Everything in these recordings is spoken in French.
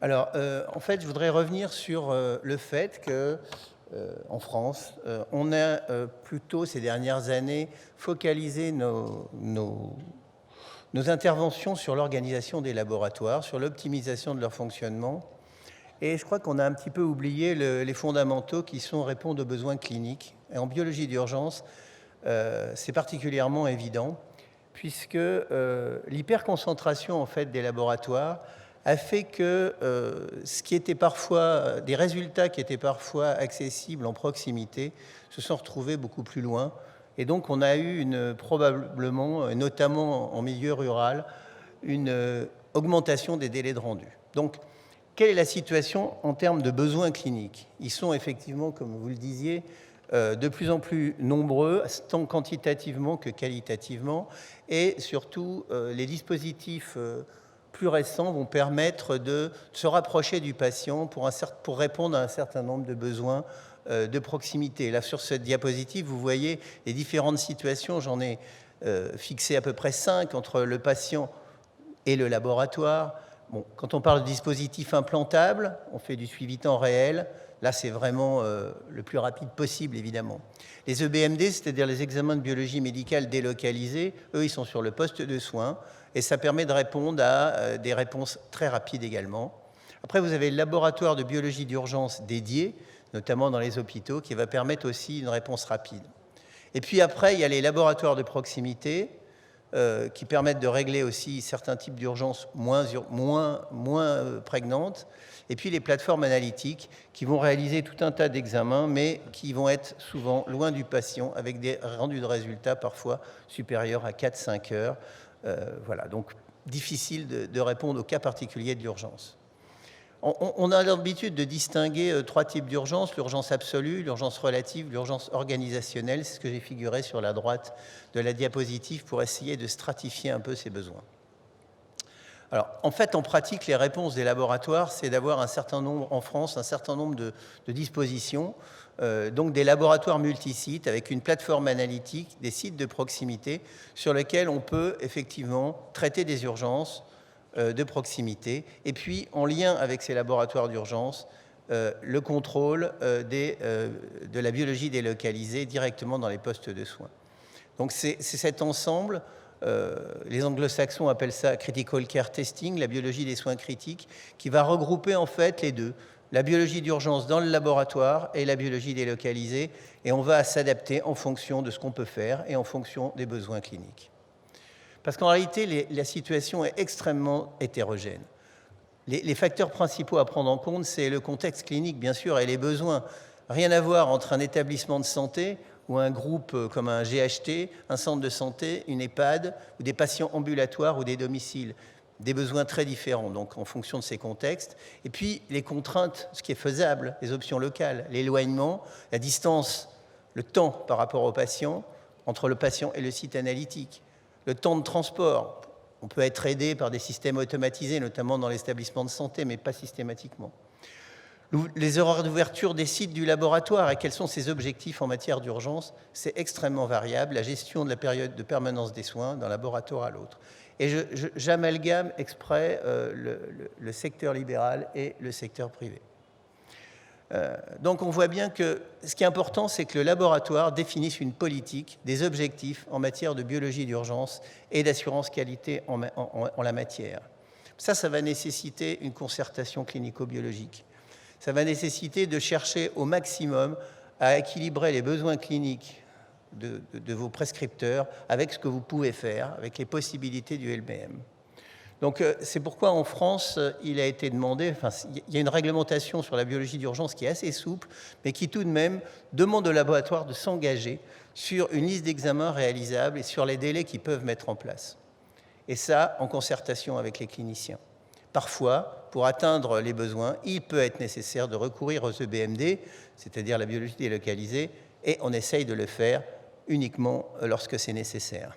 Alors, en fait, je voudrais revenir sur le fait que, en France, on a plutôt ces dernières années focalisé nos interventions sur l'organisation des laboratoires, sur l'optimisation de leur fonctionnement. Et je crois qu'on a un petit peu oublié les fondamentaux qui sont répondre aux besoins cliniques. Et en biologie d'urgence, c'est particulièrement évident, puisque l'hyperconcentration en fait, des laboratoires a fait que ce qui était parfois, des résultats qui étaient parfois accessibles en proximité se sont retrouvés beaucoup plus loin. Et donc on a eu probablement, notamment en milieu rural, une augmentation des délais de rendu. Donc, quelle est la situation en termes de besoins cliniques? Ils sont effectivement, comme vous le disiez, de plus en plus nombreux, tant quantitativement que qualitativement, et surtout les dispositifs plus récents vont permettre de se rapprocher du patient pour répondre à un certain nombre de besoins de proximité. Là, sur cette diapositive, vous voyez les différentes situations. J'en ai fixé à peu près 5 entre le patient et le laboratoire. Bon, quand on parle de dispositif implantable, on fait du suivi temps réel. Là, c'est vraiment le plus rapide possible, évidemment. Les EBMD, c'est-à-dire les examens de biologie médicale délocalisés, eux, ils sont sur le poste de soins, et ça permet de répondre à des réponses très rapides également. Après, vous avez le laboratoire de biologie d'urgence dédié, notamment dans les hôpitaux, qui va permettre aussi une réponse rapide. Et puis après, il y a les laboratoires de proximité, qui permettent de régler aussi certains types d'urgences moins prégnantes, et puis les plateformes analytiques qui vont réaliser tout un tas d'examens, mais qui vont être souvent loin du patient, avec des rendus de résultats parfois supérieurs à 4-5 heures. Voilà, donc difficile de répondre au cas particulier de l'urgence. On a l'habitude de distinguer 3 types d'urgence, l'urgence absolue, l'urgence relative, l'urgence organisationnelle. C'est ce que j'ai figuré sur la droite de la diapositive pour essayer de stratifier un peu ces besoins. Alors, en fait, en pratique, les réponses des laboratoires, c'est d'avoir un certain nombre, en France, un certain nombre de dispositions, donc des laboratoires multisites avec une plateforme analytique, des sites de proximité sur lesquels on peut effectivement traiter des urgences de proximité, et puis en lien avec ces laboratoires d'urgence, le contrôle de la biologie délocalisée directement dans les postes de soins. Donc c'est cet ensemble, les anglo-saxons appellent ça critical care testing, la biologie des soins critiques, qui va regrouper en fait les deux, la biologie d'urgence dans le laboratoire et la biologie délocalisée, et on va s'adapter en fonction de ce qu'on peut faire et en fonction des besoins cliniques. Parce qu'en réalité, la situation est extrêmement hétérogène. Les facteurs principaux à prendre en compte, c'est le contexte clinique, bien sûr, et les besoins. Rien à voir entre un établissement de santé ou un groupe comme un GHT, un centre de santé, une EHPAD, ou des patients ambulatoires ou des domiciles. Des besoins très différents, donc en fonction de ces contextes. Et puis, les contraintes, ce qui est faisable, les options locales, l'éloignement, la distance, le temps par rapport au patient, entre le patient et le site analytique. Le temps de transport, on peut être aidé par des systèmes automatisés, notamment dans les établissements de santé, mais pas systématiquement. Les horaires d'ouverture des sites du laboratoire et quels sont ses objectifs en matière d'urgence, c'est extrêmement variable, la gestion de la période de permanence des soins d'un laboratoire à l'autre. Et j'amalgame exprès le secteur libéral et le secteur privé. Donc on voit bien que ce qui est important, c'est que le laboratoire définisse une politique, des objectifs en matière de biologie d'urgence et d'assurance qualité en la matière. Ça va nécessiter une concertation clinico-biologique. Ça va nécessiter de chercher au maximum à équilibrer les besoins cliniques de vos prescripteurs avec ce que vous pouvez faire, avec les possibilités du LBM. Donc c'est pourquoi en France, il a été demandé, il y a une réglementation sur la biologie d'urgence qui est assez souple, mais qui tout de même demande au laboratoire de s'engager sur une liste d'examens réalisables et sur les délais qu'ils peuvent mettre en place. Et ça, en concertation avec les cliniciens. Parfois, pour atteindre les besoins, il peut être nécessaire de recourir aux EBMD, c'est-à-dire la biologie délocalisée, et on essaye de le faire uniquement lorsque c'est nécessaire.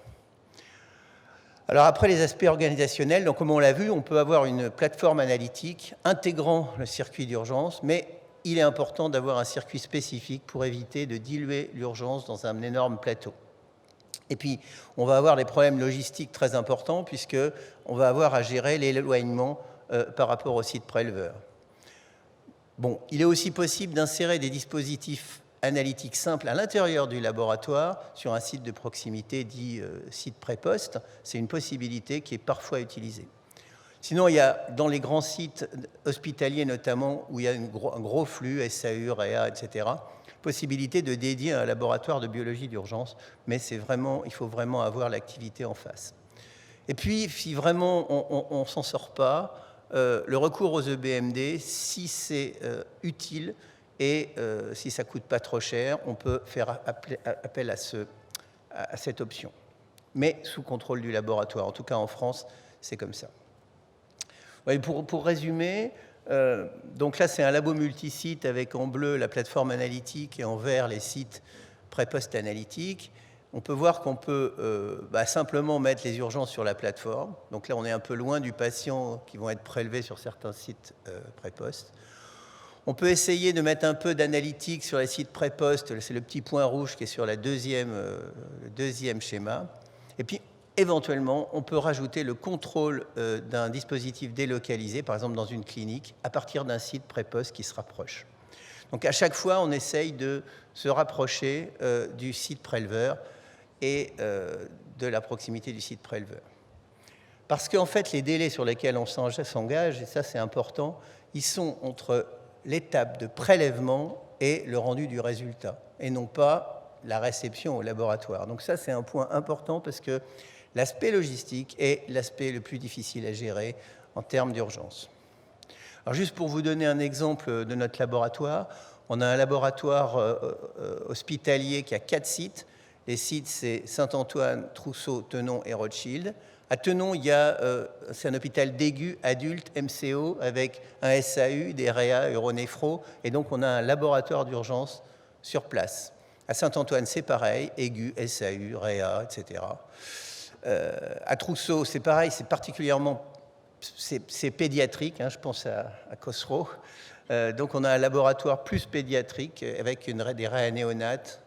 Alors après les aspects organisationnels, donc comme on l'a vu, on peut avoir une plateforme analytique intégrant le circuit d'urgence, mais il est important d'avoir un circuit spécifique pour éviter de diluer l'urgence dans un énorme plateau. Et puis, on va avoir des problèmes logistiques très importants puisqu'on va avoir à gérer l'éloignement par rapport au site préleveur. Bon, il est aussi possible d'insérer des dispositifs analytiques simples à l'intérieur du laboratoire sur un site de proximité dit site pré-poste. C'est une possibilité qui est parfois utilisée. Sinon, il y a dans les grands sites hospitaliers notamment, où il y a un gros flux, SAU, REA, etc., possibilité de dédier un laboratoire de biologie d'urgence, mais il faut vraiment avoir l'activité en face. Et puis, si vraiment on ne s'en sort pas, le recours aux EBMD, si c'est utile et si ça ne coûte pas trop cher, on peut faire appel à cette option, mais sous contrôle du laboratoire. En tout cas, en France, c'est comme ça. Ouais, pour résumer, donc là, c'est un labo multisite avec en bleu la plateforme analytique et en vert les sites pré-post analytiques. On peut voir qu'on peut simplement mettre les urgences sur la plateforme. Donc là, on est un peu loin du patient qui vont être prélevés sur certains sites pré-post. On peut essayer de mettre un peu d'analytique sur les sites pré-post. C'est le petit point rouge qui est sur le deuxième schéma. Et puis, éventuellement, on peut rajouter le contrôle d'un dispositif délocalisé, par exemple dans une clinique, à partir d'un site pré-post qui se rapproche. Donc à chaque fois, on essaye de se rapprocher du site préleveur et de la proximité du site préleveur. Parce qu'en fait, les délais sur lesquels on s'engage, et ça c'est important, ils sont entre l'étape de prélèvement et le rendu du résultat, et non pas la réception au laboratoire. Donc ça, c'est un point important parce que l'aspect logistique est l'aspect le plus difficile à gérer en termes d'urgence. Alors juste pour vous donner un exemple de notre laboratoire, on a un laboratoire hospitalier qui a 4 sites. Les sites, c'est Saint-Antoine, Trousseau, Tenon et Rothschild. À Tenon, c'est un hôpital d'aigu, adulte, MCO, avec un SAU, des REA, Euronéphro, et donc on a un laboratoire d'urgence sur place. À Saint-Antoine, c'est pareil, aigu, SAU, REA, etc. À Trousseau, c'est pareil, c'est particulièrement pédiatrique, je pense à Cosro. Donc on a un laboratoire plus pédiatrique avec des réa néonates.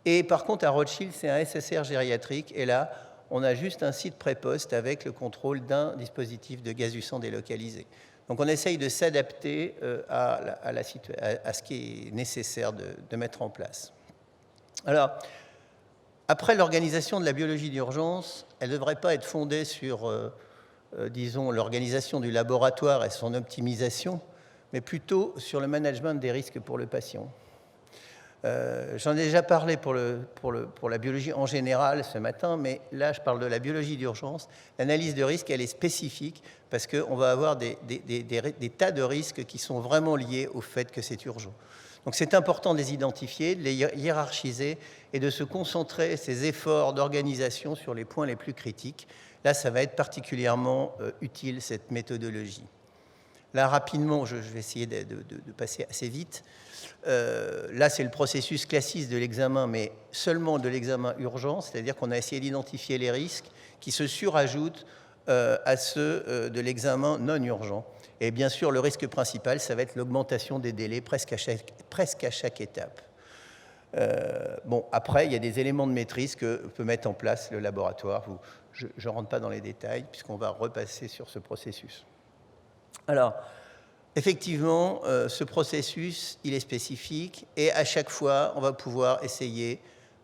Et par contre, à Rothschild, c'est un SSR gériatrique. Et là, on a juste un site pré-poste avec le contrôle d'un dispositif de gaz du sang délocalisé. Donc on essaye de s'adapter à ce qui est nécessaire de mettre en place. Alors, après, l'organisation de la biologie d'urgence, elle ne devrait pas être fondée sur, disons, l'organisation du laboratoire et son optimisation, mais plutôt sur le management des risques pour le patient. J'en ai déjà parlé pour la biologie en général ce matin, mais là, je parle de la biologie d'urgence. L'analyse de risque, elle est spécifique parce qu'on va avoir des tas de risques qui sont vraiment liés au fait que c'est urgent. Donc c'est important de les identifier, de les hiérarchiser et de se concentrer ses efforts d'organisation sur les points les plus critiques. Là, ça va être particulièrement utile, cette méthodologie. Là, rapidement, je vais essayer de passer assez vite. Là, c'est le processus classique de l'examen, mais seulement de l'examen urgent, c'est-à-dire qu'on a essayé d'identifier les risques qui se surajoutent à ceux de l'examen non urgent. Et bien sûr, le risque principal, ça va être l'augmentation des délais presque à chaque étape. Après, il y a des éléments de maîtrise que peut mettre en place le laboratoire. Je ne rentre pas dans les détails, puisqu'on va repasser sur ce processus. Alors, effectivement, ce processus, il est spécifique, et à chaque fois, on va pouvoir essayer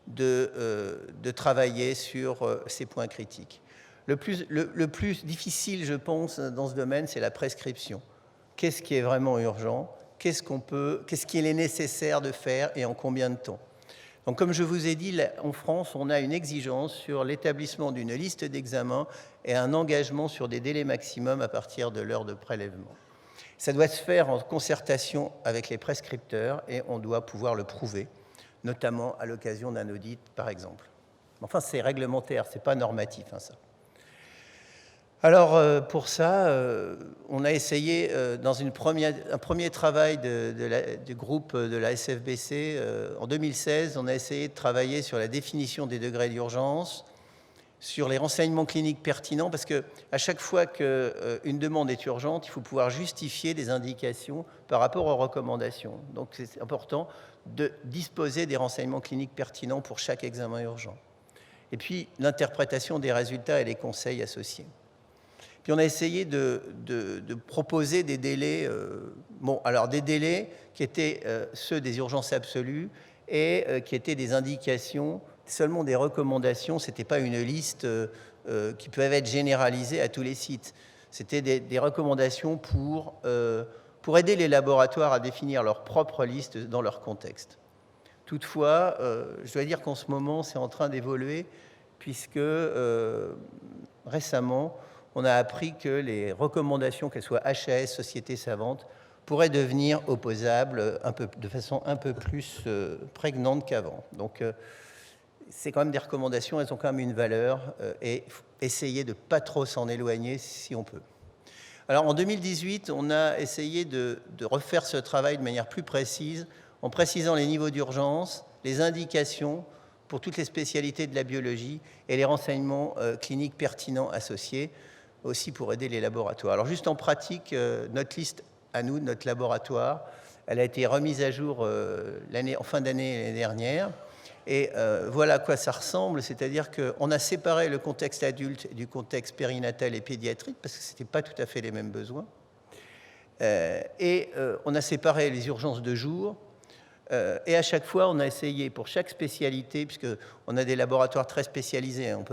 de travailler sur ces points critiques. Le plus difficile, je pense, dans ce domaine, c'est la prescription. Qu'est-ce qui est vraiment urgent ? Qu'est-ce qu'il est nécessaire de faire et en combien de temps ? Donc, comme je vous ai dit, en France, on a une exigence sur l'établissement d'une liste d'examens et un engagement sur des délais maximums à partir de l'heure de prélèvement. Ça doit se faire en concertation avec les prescripteurs et on doit pouvoir le prouver, notamment à l'occasion d'un audit, par exemple. Enfin, c'est réglementaire, c'est pas normatif, ça. Alors, pour ça, on a essayé, dans un premier travail du groupe de la SFBC, en 2016, on a essayé de travailler sur la définition des degrés d'urgence, sur les renseignements cliniques pertinents, parce qu'à chaque fois qu'une demande est urgente, il faut pouvoir justifier des indications par rapport aux recommandations. Donc, c'est important de disposer des renseignements cliniques pertinents pour chaque examen urgent. Et puis, l'interprétation des résultats et les conseils associés. Puis on a essayé de proposer des délais, alors des délais qui étaient ceux des urgences absolues et qui étaient des indications, seulement des recommandations, ce n'était pas une liste qui peuvent être généralisées à tous les sites. C'était des recommandations pour aider les laboratoires à définir leur propre liste dans leur contexte. Toutefois, je dois dire qu'en ce moment, c'est en train d'évoluer, puisque récemment, on a appris que les recommandations, qu'elles soient HAS, sociétés savantes, pourraient devenir opposables de façon un peu plus prégnante qu'avant. Donc, c'est quand même des recommandations, elles ont quand même une valeur, et essayer de ne pas trop s'en éloigner si on peut. Alors, en 2018, on a essayé de refaire ce travail de manière plus précise, en précisant les niveaux d'urgence, les indications pour toutes les spécialités de la biologie et les renseignements cliniques pertinents associés, aussi pour aider les laboratoires. Alors juste en pratique, notre liste à nous, notre laboratoire, elle a été remise à jour en fin d'année l'année dernière. Et voilà à quoi ça ressemble, c'est-à-dire qu'on a séparé le contexte adulte du contexte périnatal et pédiatrique, parce que ce n'étaient pas tout à fait les mêmes besoins. On a séparé les urgences de jour. Et à chaque fois, on a essayé pour chaque spécialité, puisqu'on a des laboratoires très spécialisés, hein,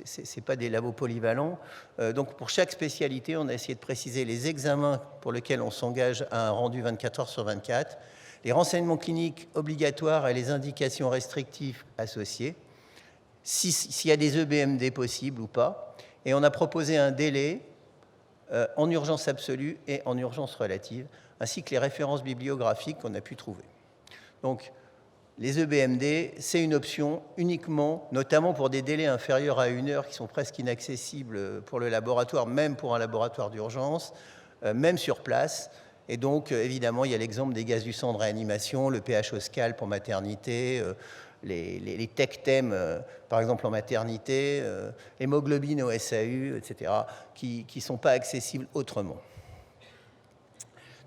ce n'est pas des labos polyvalents, donc pour chaque spécialité, on a essayé de préciser les examens pour lesquels on s'engage à un rendu 24 heures sur 24, les renseignements cliniques obligatoires et les indications restrictives associées, s'il y a des EBMD possibles ou pas, et on a proposé un délai en urgence absolue et en urgence relative, ainsi que les références bibliographiques qu'on a pu trouver. Donc, les EBMD, c'est une option uniquement, notamment pour des délais inférieurs à 1 heure qui sont presque inaccessibles pour le laboratoire, même pour un laboratoire d'urgence, même sur place. Et donc, évidemment, il y a l'exemple des gaz du sang de réanimation, le pH au scalp en maternité, les tech-TEM, par exemple en maternité, hémoglobine au SAU, etc., qui ne sont pas accessibles autrement.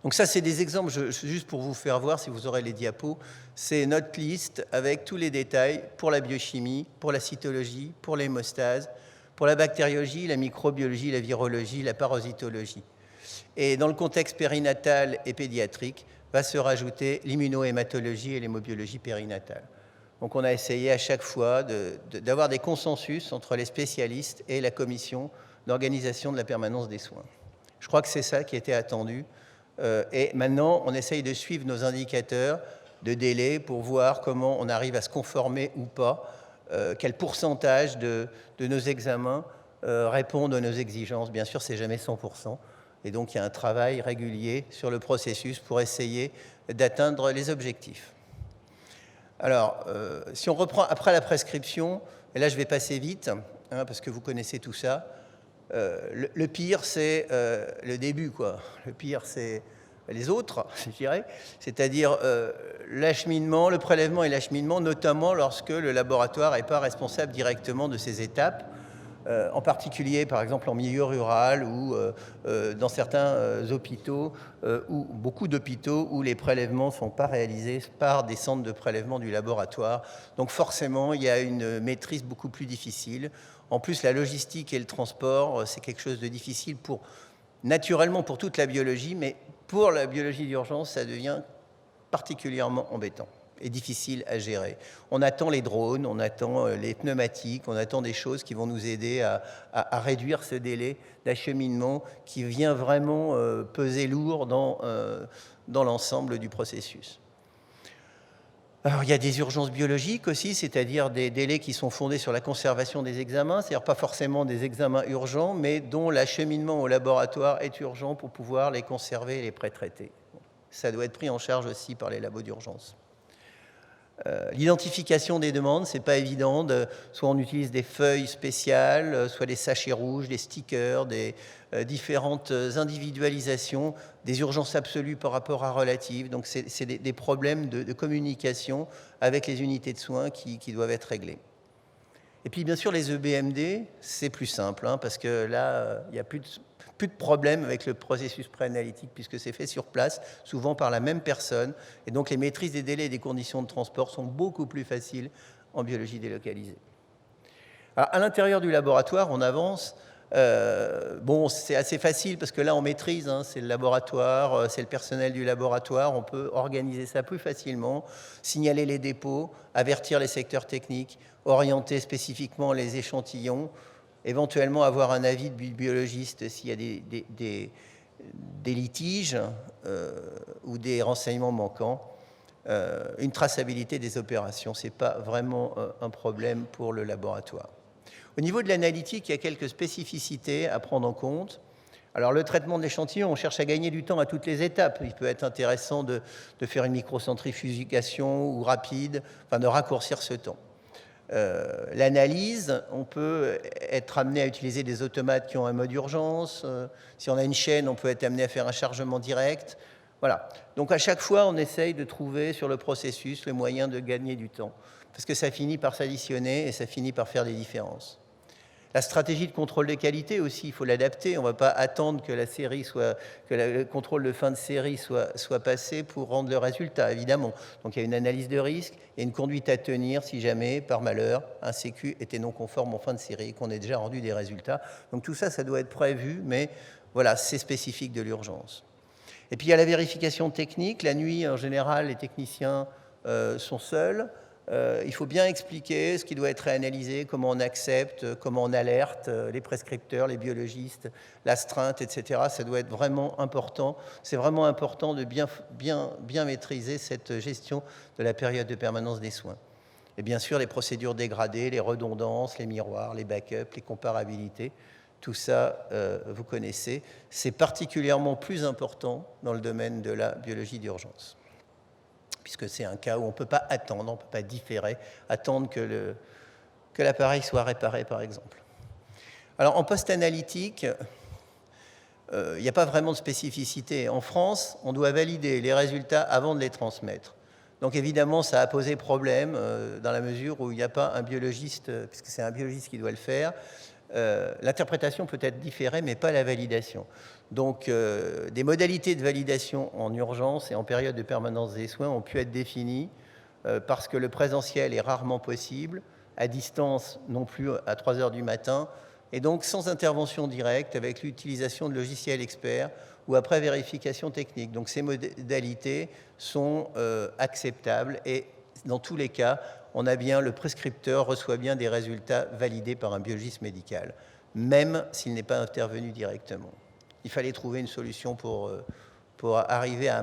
Donc ça, c'est des exemples, juste pour vous faire voir, si vous aurez les diapos, c'est notre liste avec tous les détails pour la biochimie, pour la cytologie, pour l'hémostase, pour la bactériologie, la microbiologie, la virologie, la parasitologie. Et dans le contexte périnatal et pédiatrique, va se rajouter l'immunohématologie et l'hémobiologie périnatale. Donc on a essayé à chaque fois d'avoir des consensus entre les spécialistes et la commission d'organisation de la permanence des soins. Je crois que c'est ça qui était attendu. Et maintenant, on essaye de suivre nos indicateurs de délai pour voir comment on arrive à se conformer ou pas, quel pourcentage de nos examens répondent à nos exigences. Bien sûr, c'est jamais 100%. Et donc, il y a un travail régulier sur le processus pour essayer d'atteindre les objectifs. Alors, si on reprend après la prescription, et là, je vais passer vite, hein, parce que vous connaissez tout ça, le pire, c'est le début, quoi. Le pire, c'est les autres, je dirais, c'est-à-dire l'acheminement, le prélèvement et l'acheminement, notamment lorsque le laboratoire n'est pas responsable directement de ces étapes, en particulier, par exemple, en milieu rural ou dans certains hôpitaux, ou beaucoup d'hôpitaux où les prélèvements ne sont pas réalisés par des centres de prélèvement du laboratoire. Donc forcément, il y a une maîtrise beaucoup plus difficile. En plus, la logistique et le transport, c'est quelque chose de difficile naturellement pour toute la biologie, mais pour la biologie d'urgence, ça devient particulièrement embêtant et difficile à gérer. On attend les drones, on attend les pneumatiques, on attend des choses qui vont nous aider à réduire ce délai d'acheminement qui vient vraiment peser lourd dans l'ensemble du processus. Alors, il y a des urgences biologiques aussi, c'est-à-dire des délais qui sont fondés sur la conservation des examens, c'est-à-dire pas forcément des examens urgents, mais dont l'acheminement au laboratoire est urgent pour pouvoir les conserver et les pré-traiter. Ça doit être pris en charge aussi par les labos d'urgence. L'identification des demandes, c'est pas évident. Soit on utilise des feuilles spéciales, soit des sachets rouges, des stickers, des différentes individualisations, des urgences absolues par rapport à relatives. Donc c'est des problèmes de communication avec les unités de soins qui doivent être réglés. Et puis bien sûr les EBMD, c'est plus simple, hein, parce que là, il n'y a plus de problème avec le processus préanalytique puisque c'est fait sur place, souvent par la même personne. Et donc les maîtrises des délais et des conditions de transport sont beaucoup plus faciles en biologie délocalisée. Alors, à l'intérieur du laboratoire, on avance Bon, c'est assez facile parce que là, on maîtrise, hein, c'est le laboratoire, c'est le personnel du laboratoire, on peut organiser ça plus facilement, signaler les dépôts, avertir les secteurs techniques, orienter spécifiquement les échantillons, éventuellement avoir un avis de biologiste s'il y a des litiges ou des renseignements manquants. Une traçabilité des opérations, ce n'est pas vraiment un problème pour le laboratoire. Au niveau de l'analytique, il y a quelques spécificités à prendre en compte. Alors, le traitement de l'échantillon, on cherche à gagner du temps à toutes les étapes. Il peut être intéressant de faire une microcentrifugation ou rapide, enfin de raccourcir ce temps. L'analyse, on peut être amené à utiliser des automates qui ont un mode urgence. Si on a une chaîne, on peut être amené à faire un chargement direct. Voilà. Donc, à chaque fois, on essaye de trouver sur le processus le moyen de gagner du temps. Parce que ça finit par s'additionner et ça finit par faire des différences. La stratégie de contrôle de qualité aussi, il faut l'adapter. On ne va pas attendre que le contrôle de fin de série soit passé pour rendre le résultat, évidemment. Donc il y a une analyse de risque et une conduite à tenir si jamais, par malheur, un sécu était non conforme en fin de série, qu'on ait déjà rendu des résultats. Donc tout ça, ça doit être prévu, mais voilà, c'est spécifique de l'urgence. Et puis il y a la vérification technique. La nuit, en général, les techniciens sont seuls. Il faut bien expliquer ce qui doit être réanalysé, comment on accepte, comment on alerte les prescripteurs, les biologistes, l'astreinte, etc. Ça doit être vraiment important. C'est vraiment important de bien maîtriser cette gestion de la période de permanence des soins. Et bien sûr, les procédures dégradées, les redondances, les miroirs, les backups, les comparabilités, tout ça, vous connaissez. C'est particulièrement plus important dans le domaine de la biologie d'urgence, puisque c'est un cas où on ne peut pas attendre, on ne peut pas différer, attendre que l'appareil soit réparé, par exemple. Alors, en post-analytique, il n'y a pas vraiment de spécificité. En France, on doit valider les résultats avant de les transmettre. Donc, évidemment, ça a posé problème dans la mesure où il n'y a pas un biologiste, puisque c'est un biologiste qui doit le faire. L'interprétation peut être différée, mais pas la validation. Donc, des modalités de validation en urgence et en période de permanence des soins ont pu être définies parce que le présentiel est rarement possible, à distance non plus à 3 heures du matin, et donc sans intervention directe avec l'utilisation de logiciels experts ou après vérification technique. Donc, ces modalités sont acceptables et dans tous les cas, le prescripteur reçoit bien des résultats validés par un biologiste médical, même s'il n'est pas intervenu directement. Il fallait trouver une solution pour arriver à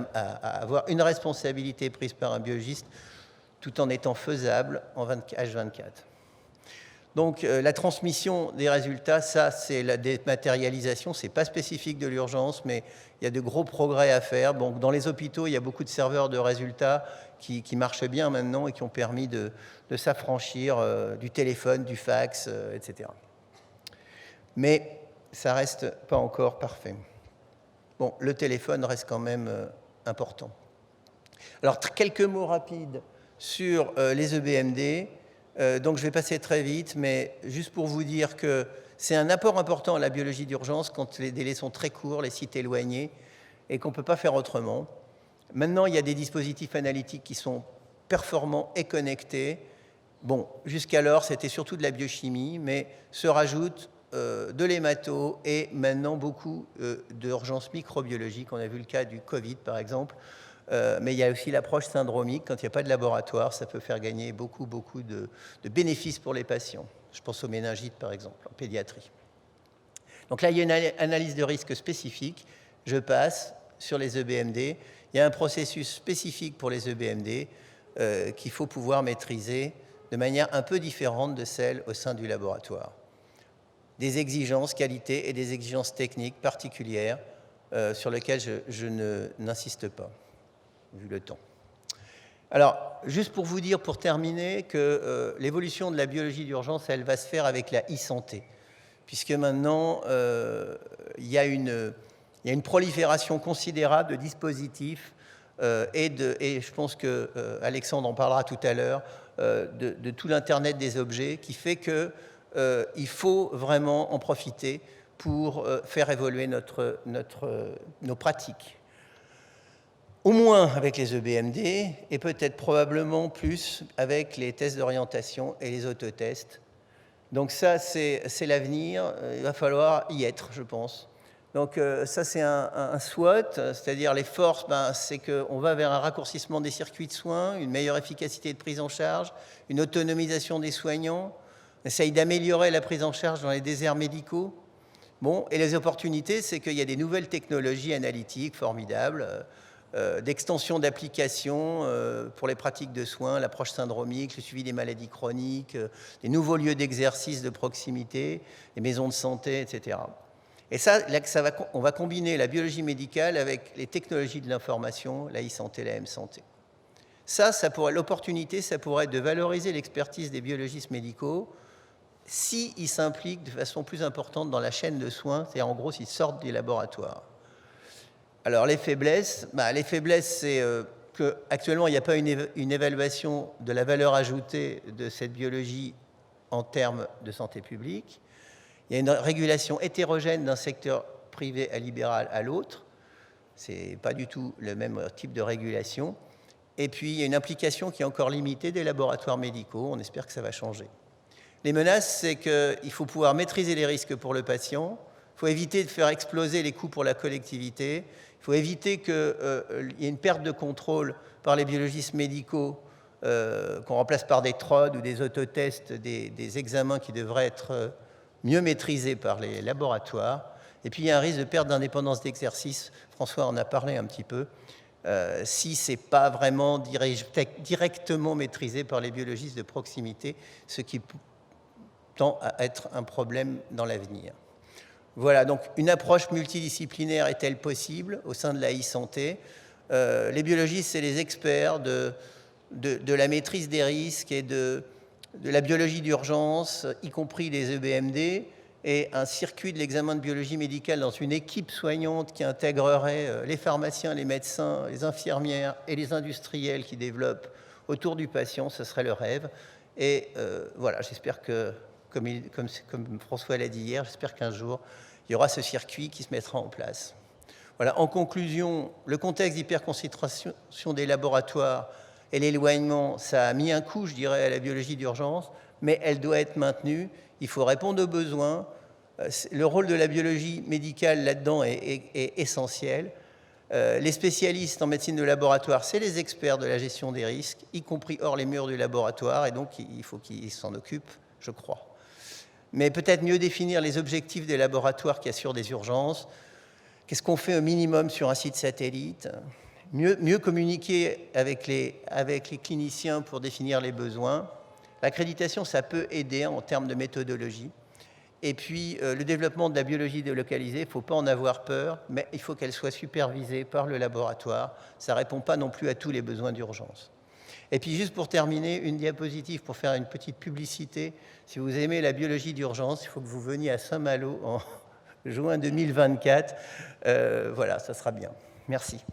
avoir une responsabilité prise par un biologiste tout en étant faisable en H24. Donc la transmission des résultats, ça c'est la dématérialisation, c'est pas spécifique de l'urgence, mais il y a de gros progrès à faire. Donc, dans les hôpitaux, il y a beaucoup de serveurs de résultats qui marchent bien maintenant et qui ont permis de s'affranchir du téléphone, du fax, etc. Mais ça reste pas encore parfait. Bon, le téléphone reste quand même important. Alors, quelques mots rapides sur les EBMD. Donc, je vais passer très vite, mais juste pour vous dire que c'est un apport important à la biologie d'urgence quand les délais sont très courts, les sites éloignés, et qu'on ne peut pas faire autrement. Maintenant, il y a des dispositifs analytiques qui sont performants et connectés. Bon, jusqu'alors, c'était surtout de la biochimie, mais se rajoute de l'hémato et maintenant beaucoup d'urgences microbiologiques. On a vu le cas du Covid, par exemple. Mais il y a aussi l'approche syndromique. Quand il n'y a pas de laboratoire, ça peut faire gagner beaucoup de bénéfices pour les patients. Je pense aux méningites, par exemple, en pédiatrie. Donc là, il y a une analyse de risque spécifique. Je passe sur les EBMD. Il y a un processus spécifique pour les EBMD qu'il faut pouvoir maîtriser de manière un peu différente de celle au sein du laboratoire. Des exigences qualité et des exigences techniques particulières sur lesquelles je n'insiste pas, vu le temps. Alors, juste pour vous dire, pour terminer, que l'évolution de la biologie d'urgence, elle va se faire avec la e-santé, puisque maintenant, il y a une prolifération considérable de dispositifs et je pense qu'Alexandre en parlera tout à l'heure, de tout l'Internet des objets, qui fait qu'il faut vraiment en profiter pour faire évoluer nos pratiques. Au moins avec les EBMD et peut-être probablement plus avec les tests d'orientation et les autotests. Donc ça, c'est l'avenir. Il va falloir y être, je pense. Donc ça, c'est un SWOT, c'est-à-dire les forces, c'est qu'on va vers un raccourcissement des circuits de soins, une meilleure efficacité de prise en charge, une autonomisation des soignants. On essaye d'améliorer la prise en charge dans les déserts médicaux. Bon, et les opportunités, c'est qu'il y a des nouvelles technologies analytiques formidables, d'extension d'applications pour les pratiques de soins, l'approche syndromique, le suivi des maladies chroniques, des nouveaux lieux d'exercice de proximité, les maisons de santé, etc. Et ça, là, on va combiner la biologie médicale avec les technologies de l'information, la e-santé, la m-santé. L'opportunité, ça pourrait être de valoriser l'expertise des biologistes médicaux s'ils s'impliquent de façon plus importante dans la chaîne de soins, c'est-à-dire en gros s'ils sortent des laboratoires. Alors les faiblesses, c'est qu'actuellement il n'y a pas une évaluation de la valeur ajoutée de cette biologie en termes de santé publique. Il y a une régulation hétérogène d'un secteur privé à libéral à l'autre. Ce n'est pas du tout le même type de régulation. Et puis il y a une implication qui est encore limitée des laboratoires médicaux. On espère que ça va changer. Les menaces, c'est qu'il faut pouvoir maîtriser les risques pour le patient. Il faut éviter de faire exploser les coûts pour la collectivité. Il faut éviter qu'il y ait une perte de contrôle par les biologistes médicaux qu'on remplace par des TROD ou des autotests, des examens qui devraient être mieux maîtrisés par les laboratoires. Et puis, il y a un risque de perte d'indépendance d'exercice. François en a parlé un petit peu. Si ce n'est pas vraiment directement maîtrisé par les biologistes de proximité, ce qui tend à être un problème dans l'avenir. Voilà, donc une approche multidisciplinaire est-elle possible au sein de la e-santé? Les biologistes, c'est les experts de la maîtrise des risques et de la biologie d'urgence, y compris les EBMD, et un circuit de l'examen de biologie médicale dans une équipe soignante qui intégrerait les pharmaciens, les médecins, les infirmières et les industriels qui développent autour du patient, ce serait le rêve. Et voilà, j'espère que, comme François l'a dit hier, j'espère qu'un jour, il y aura ce circuit qui se mettra en place. Voilà, en conclusion, le contexte d'hyperconcentration des laboratoires et l'éloignement, ça a mis un coup, je dirais, à la biologie d'urgence, mais elle doit être maintenue. Il faut répondre aux besoins. Le rôle de la biologie médicale là-dedans est essentiel. Les spécialistes en médecine de laboratoire, c'est les experts de la gestion des risques, y compris hors les murs du laboratoire, et donc il faut qu'ils s'en occupent, je crois. Mais peut-être mieux définir les objectifs des laboratoires qui assurent des urgences. Qu'est-ce qu'on fait au minimum sur un site satellite? Mieux communiquer avec les cliniciens pour définir les besoins. L'accréditation, ça peut aider en termes de méthodologie. Et puis, le développement de la biologie délocalisée, il ne faut pas en avoir peur, mais il faut qu'elle soit supervisée par le laboratoire. Ça ne répond pas non plus à tous les besoins d'urgence. Et puis, juste pour terminer, une diapositive pour faire une petite publicité. Si vous aimez la biologie d'urgence, il faut que vous veniez à Saint-Malo en juin 2024. Voilà, ça sera bien. Merci.